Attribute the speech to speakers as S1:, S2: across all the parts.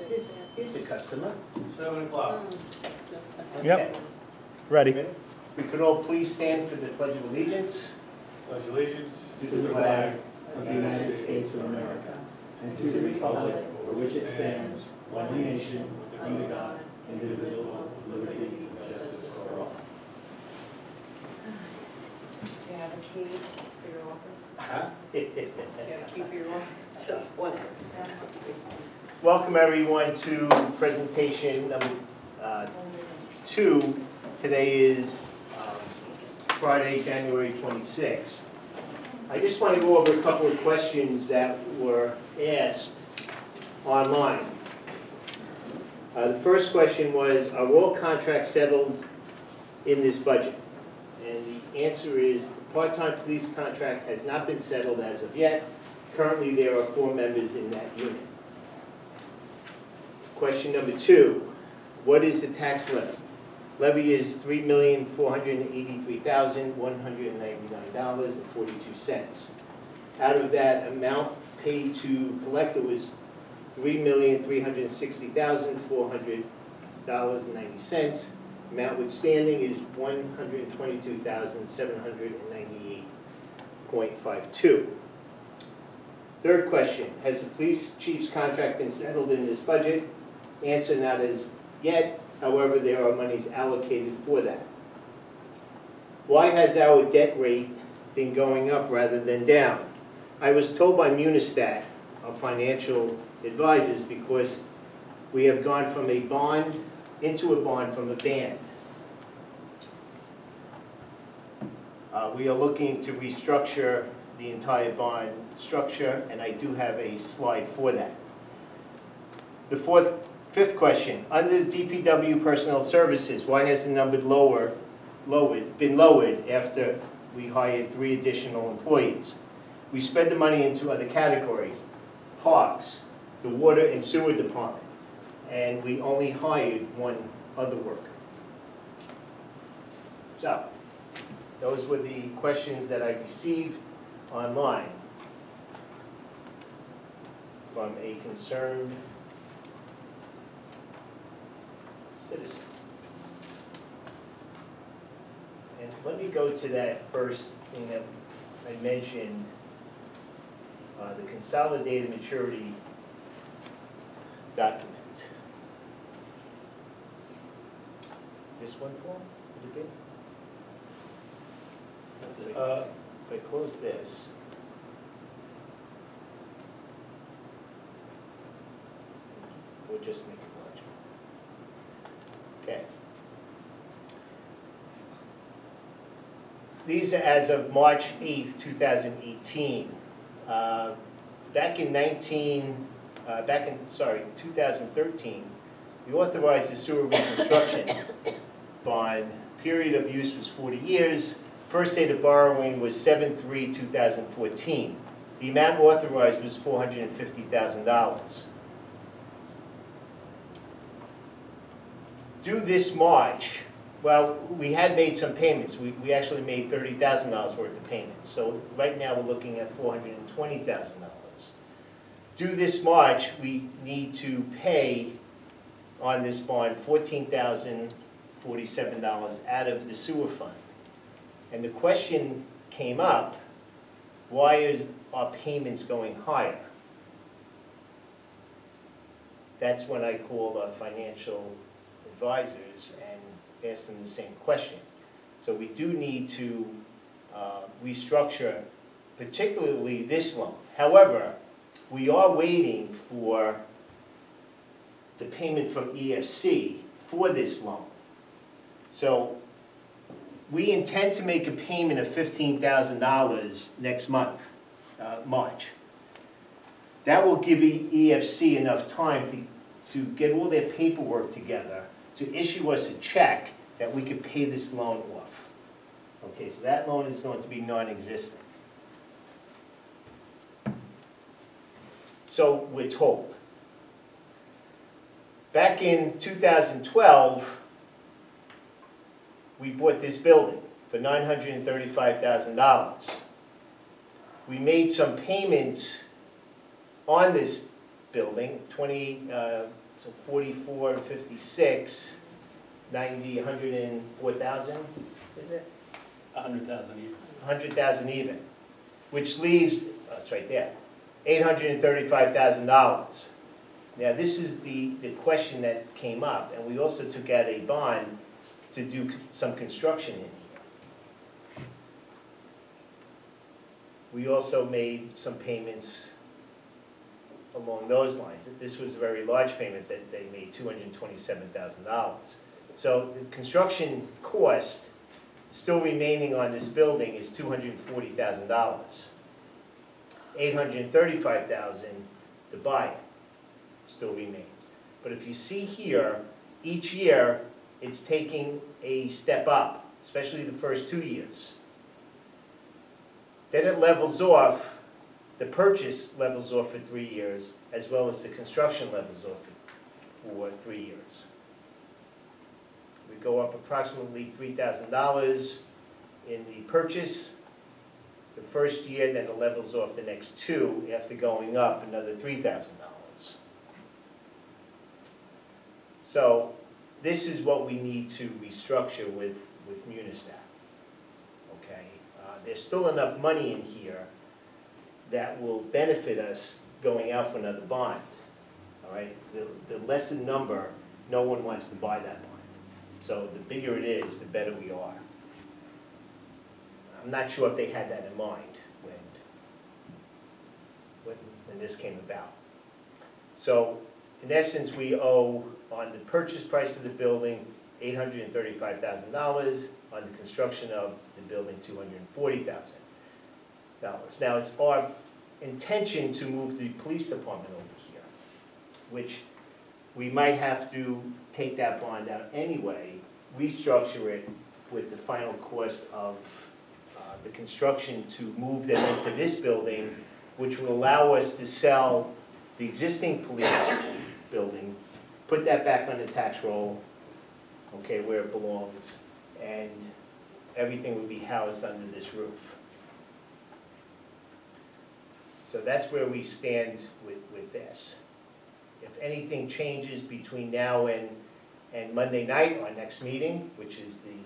S1: Here's a customer.
S2: 7 o'clock.
S3: Yep. Ready.
S1: We could all please stand for the Pledge of Allegiance.
S2: Pledge allegiance
S4: to the flag of the United States of America, and to the republic for which it stands, one nation, under God, indivisible, with liberty and justice for all.
S5: Do you have a key for your office?
S2: Huh?
S5: Do you have a key for your office? Just one.
S1: Welcome everyone to presentation number 2. Today is Friday, January 26th. I just want to go over a couple of questions that were asked online. The first question was, are all contracts settled in this budget? And the answer is, the part-time police contract has not been settled as of yet. Currently, there are 4 members in that unit. Question number 2, what is the tax levy? Levy is $3,483,199.42. Out of that amount paid to collector was $3,360,400.90. Amount withstanding is $122,798.52. Third question, has the police chief's contract been settled in this budget? Answer, not as yet. However, there are monies allocated for that. Why has our debt rate been going up rather than down? I was told by Munistat, our financial advisors, because we have gone from a bond into a bond from a band. We are looking to restructure the entire bond structure, and I do have a slide for that. The fifth question, under the DPW personnel services, why has the number been lowered after we hired 3 additional employees? We spread the money into other categories, parks, the water and sewer department, and we only hired 1 other worker. So, those were the questions that I received online from a concerned citizen. And let me go to that first thing that I mentioned, the consolidated maturity document. This one, Paul? Would it be?
S2: That's it.
S1: If I close this. We'll just make it larger. Okay. These are as of March 8th, 2018. Back in 2013, we authorized the sewer reconstruction bond. Period of use was 40 years. First date of borrowing was 7/3/2014. The amount authorized was $450,000. Due this March, well, we had made some payments. We actually made $30,000 worth of payments. So right now we're looking at $420,000. Due this March, we need to pay on this bond $14,047 out of the sewer fund. And the question came up, why are our payments going higher? That's when I called our financial advisors and asked them the same question. So we do need to restructure, particularly this loan. However, we are waiting for the payment from EFC for this loan. So we intend to make a payment of $15,000 next month, March. That will give EFC enough time to get all their paperwork together to issue us a check that we could pay this loan off. Okay, so that loan is going to be non-existent. So we're told. Back in 2012, we bought this building for $935,000. We made some payments on this building, So 44 and 56, 90, 104,000, is it?
S3: 100,000 even.
S1: 100,000 even, which leaves, oh, it's right there, $835,000. Now, this is the question that came up, and we also took out a bond to do some construction in here. We also made some payments along those lines. This was a very large payment that they made, $227,000. So the construction cost still remaining on this building is $240,000. $835,000 to buy it still remains. But if you see here, each year it's taking a step up, especially the first 2 years. Then it levels off, the purchase levels off for 3 years, as well as the construction levels off for 3 years. We go up approximately $3,000 in the purchase the first year, then it levels off the next 2 after going up another $3,000. So this is what we need to restructure with Munistat. Okay, there's still enough money in here that will benefit us going out for another bond. All right, the less the number, no one wants to buy that bond. So the bigger it is, the better we are. I'm not sure if they had that in mind when this came about. So in essence, we owe on the purchase price of the building $835,000, on the construction of the building $240,000. Now it's our intention to move the police department over here, which we might have to take that bond out anyway, restructure it with the final cost of the construction to move them into this building, which will allow us to sell the existing police building, put that back on the tax roll, okay, where it belongs, and everything will be housed under this roof. So that's where we stand with this. If anything changes between now and Monday night, our next meeting, which is the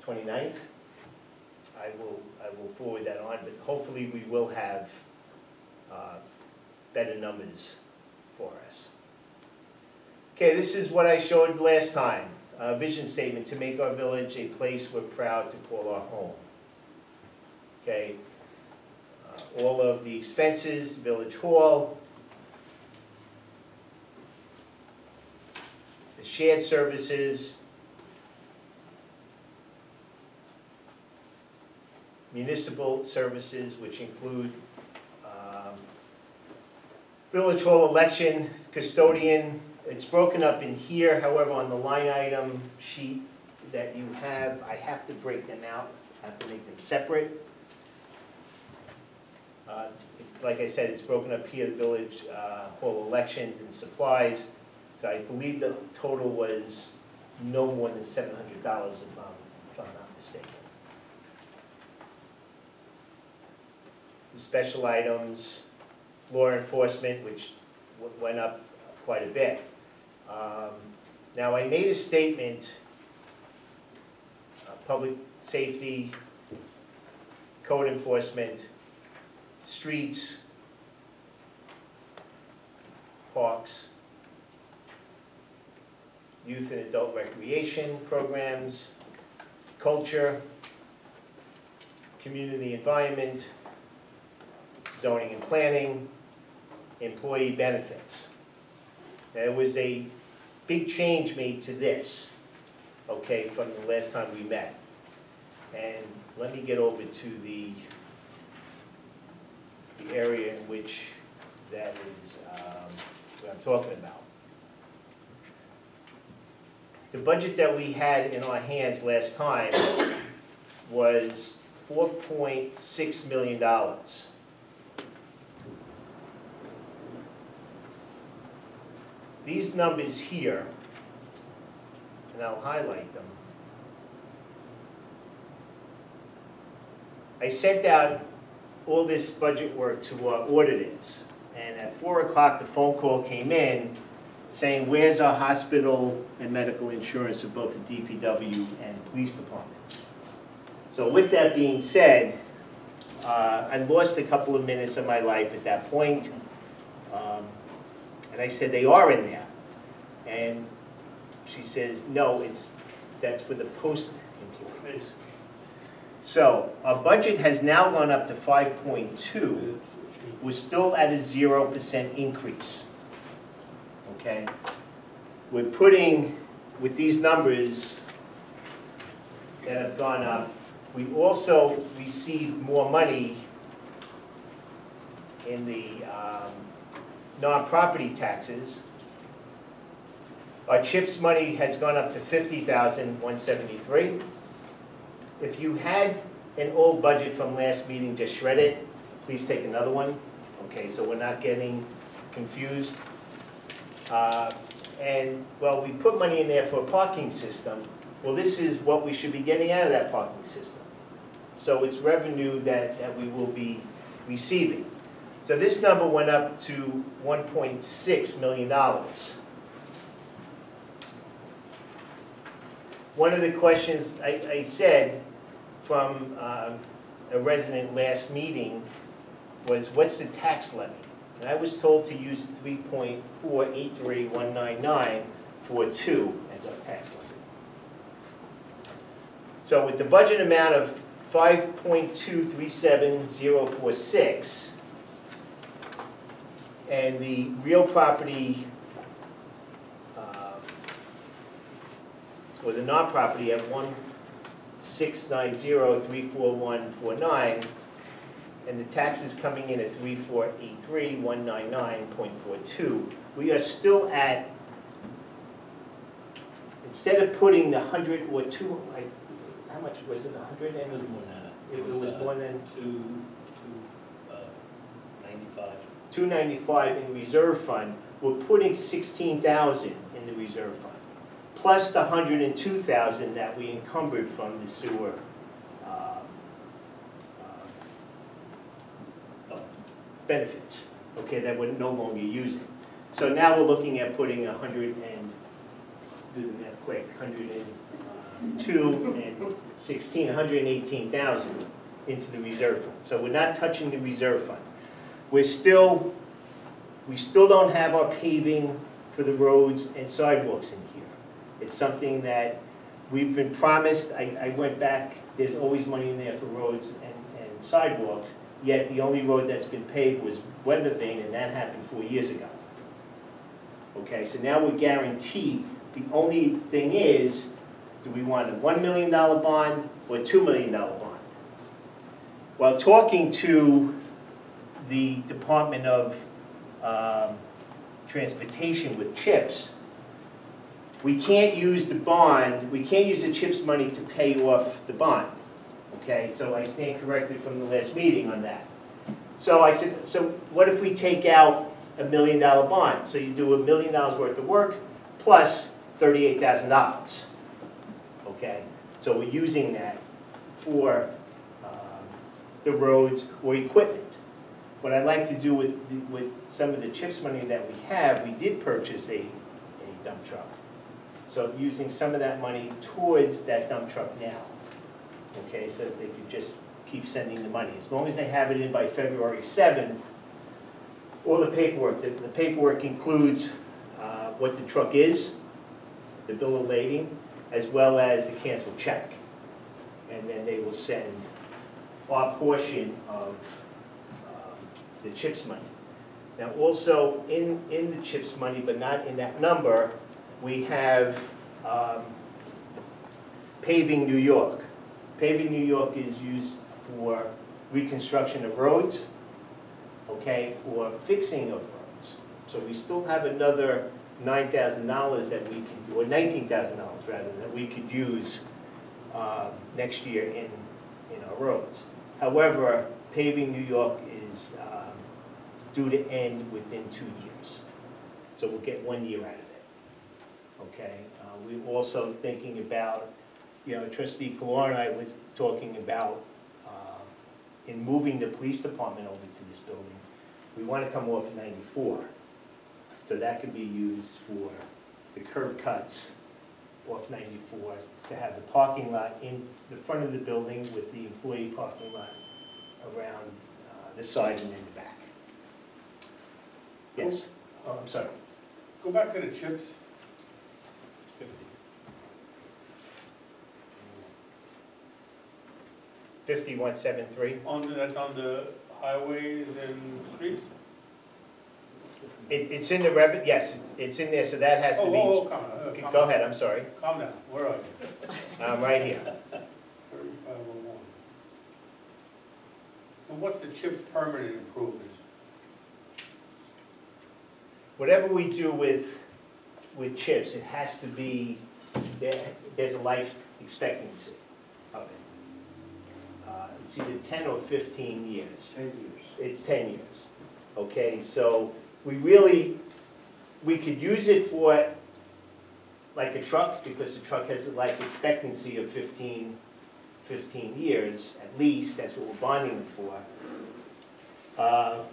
S1: 29th, I will forward that on, but hopefully we will have better numbers for us. Okay, this is what I showed last time, a vision statement to make our village a place we're proud to call our home. Okay, all of the expenses, Village Hall, the shared services, municipal services, which include Village Hall election, custodian. It's broken up in here, however, on the line item sheet that you have, I have to break them out, I have to make them separate. Like I said, it's broken up here, the Village Hall elections and supplies. So I believe the total was no more than $700 if I'm not mistaken. The special items, law enforcement, which went up quite a bit. Now I made a statement, public safety, code enforcement, streets, parks, youth and adult recreation programs, culture, community environment, zoning and planning, employee benefits. Now, there was a big change made to this, okay, from the last time we met. And let me get over to the area in which that is what I'm talking about. The budget that we had in our hands last time was $4.6 million. These numbers here, and I'll highlight them. I sent out all this budget work to our auditors, and at 4 o'clock, the phone call came in saying, where's our hospital and medical insurance of both the DPW and police department? So with that being said, I lost a couple of minutes of my life at that point. And I said, they are in there. And she says, no, that's for the post employees. So our budget has now gone up to 5.2. We're still at a 0% increase. Okay? We're putting, with these numbers that have gone up, we also received more money in the non-property taxes. Our CHIPS money has gone up to $50,173. If you had an old budget from last meeting, just shred it. Please take another one. Okay, so we're not getting confused. And, well, we put money in there for a parking system. Well, this is what we should be getting out of that parking system. So it's revenue that we will be receiving. So this number went up to $1.6 million. One of the questions I said from a resident last meeting was, what's the tax levy? And I was told to use 3.483199 for 2 as our tax levy. So with the budget amount of 5.237046 and the real property or the non-property at 1,690,34149, and the taxes coming in at 3,483,199.42, we are still at, instead of putting the 100 or 2, how much was it, 100?
S3: It was more than that.
S1: It was more than
S3: 295.
S1: 295 in the reserve fund. We're putting 16,000 in the reserve fund, plus the 102,000 that we encumbered from the sewer benefits, okay, that we're no longer using. So now we're looking at putting 100 and, do the math quick, 102 and 16, 118,000 into the reserve fund. So we're not touching the reserve fund. We still don't have our paving for the roads and sidewalks in here. It's something that we've been promised. I went back, there's always money in there for roads and sidewalks, yet the only road that's been paved was Weather Vane, and that happened 4 years ago. Okay, so now we're guaranteed. The only thing is, do we want a $1 million bond or a $2 million bond? While talking to the Department of Transportation with CHIPS, we can't use the bond, we can't use the CHIPS money to pay off the bond. Okay, so I stand corrected from the last meeting on that. So I said, so what if we take out a $1 million bond? So you do $1 million worth of work plus $38,000. Okay, so we're using that for the roads or equipment. What I'd like to do with some of the CHIPS money that we have, we did purchase a dump truck. So using some of that money towards that dump truck now. Okay, so that they could just keep sending the money. As long as they have it in by February 7th, all the paperwork, the paperwork includes what the truck is, the bill of lading, as well as the canceled check. And then they will send our portion of the CHIPS money. Now also in the CHIPS money, but not in that number, we have Paving New York. Paving New York is used for reconstruction of roads, okay, or fixing of roads. So we still have another $9,000 that we could, or $19,000 rather, that we could use next year in our roads. However, Paving New York is due to end within 2 years. So we'll get 1 year out of it, okay? We're also thinking about, you know, Trustee Kalor and I were talking about in moving the police department over to this building. We want to come off 94. So that could be used for the curb cuts off 94, to have the parking lot in the front of the building with the employee parking lot around the side and in the back. Yes? Oh, I'm sorry.
S2: Go back to the chips.
S1: 5173.
S2: That's on the highways and streets?
S1: It's in the revenue, yes, it's in there, so that has to be.
S2: Calm down.
S1: Okay, go ahead, I'm sorry.
S2: Calm down, where are you?
S1: I'm right here.
S2: 3501. And what's the CHIPS permanent improvements?
S1: Whatever we do with chips, it has to be, there's a life expectancy of it. It's either 10 or 15 years.
S4: 10 years.
S1: It's 10 years. Okay, so we could use it for like a truck, because the truck has a life expectancy of 15 years at least. That's what we're bonding it for.